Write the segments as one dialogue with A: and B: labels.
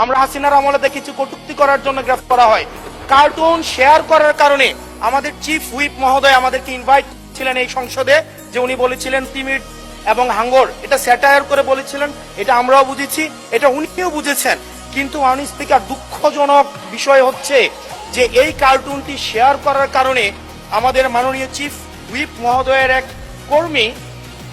A: আমরা হাসিনার আমলে দেখেছি কটূক্তি করার জন্য গ্রেফতার করা হয়। কার্টুন শেয়ার করার কারণে আমাদের চিফ হুইপ মহোদয় আমাদেরকে ইনভাইট ছিলেন এই সংসদে, যে উনি বলেছিলেন তিমির এবং হাঙ্গর, এটা স্যাটায়ার করে বলেছিলেন, এটা আমরাও বুঝেছি, এটা উনিও বুঝেছেন। কিন্তু মাননীয় স্পিকার, দুঃখজনক বিষয় হচ্ছে যে এই কার্টুনটি শেয়ার করার কারণে আমাদের মাননীয় চিফ হুইপ মহোদয়ের এক কর্মী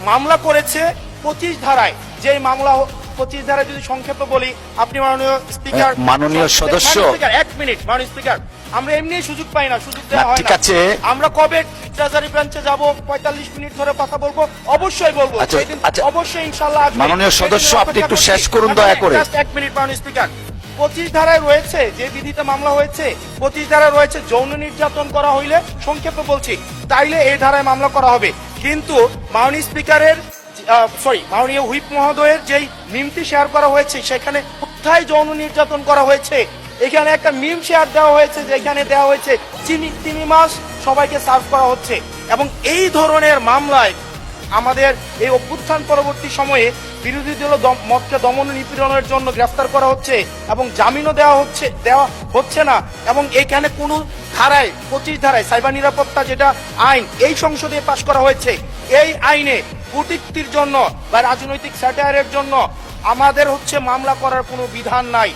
A: মামলা করেছে 25 ধারায়। যে মামলা 25 ধারায় যদি সংক্ষেপে বলি, আপনি মাননীয় স্পিকার,
B: মাননীয় সদস্য,
A: 1 মিনিট মাননীয় স্পিকার, আমরা এমনি সুযোগ পাই না, সুযোগ দেওয়া হয় না।
B: ঠিক আছে,
A: আমরা কবে ট্রেজারি ব্রাঞ্চে যাব, 45 মিনিট ধরে কথা বলবো, অবশ্যই বলবো, অবশ্যই ইনশাআল্লাহ।
B: মাননীয় সদস্য, আপনি একটু শেষ করুন দয়া করে।
A: 1 মিনিট মাননীয় স্পিকার। 25 ধারায় রয়েছে, যে বিধিতে মামলা হয়েছে 25 ধারায় রয়েছে, যৌন নির্যাতন করা হইলে, সংক্ষেপে বলছি, তাইলে এই ধারায় মামলা করা হবে। কিন্তু মাননীয় স্পিকারের মাননীয় হুইপ মহোদয়ের যেই মিমটি শেয়ার করা হয়েছে, সেখানে কোথায় যৌন নির্যাতন করা হয়েছে? এখানে একটা মিম শেয়ার দেওয়া হয়েছে, যেখানে দেওয়া হয়েছে চিনি মাছ সবাইকে সার্ভ করা হচ্ছে। এবং এই ধরনের মামলায় আমাদের এই অভ্যুত্থান পরবর্তী সময়ে বিরোধী দল মতকে দমন নিপীড়নের জন্য গ্রেফতার করা হচ্ছে এবং জামিনও দেওয়া হচ্ছে না। এবং এখানে কোনো ধারায়, 25 ধারায় সাইবার নিরাপত্তা যেটা আইন এই সংসদে পাশ করা হয়েছে, এই আইনে কটূক্তির জন্য বা রাজনৈতিক স্যাটায়ারের জন্য আমাদের মামলা করার কোনো বিধান নাই।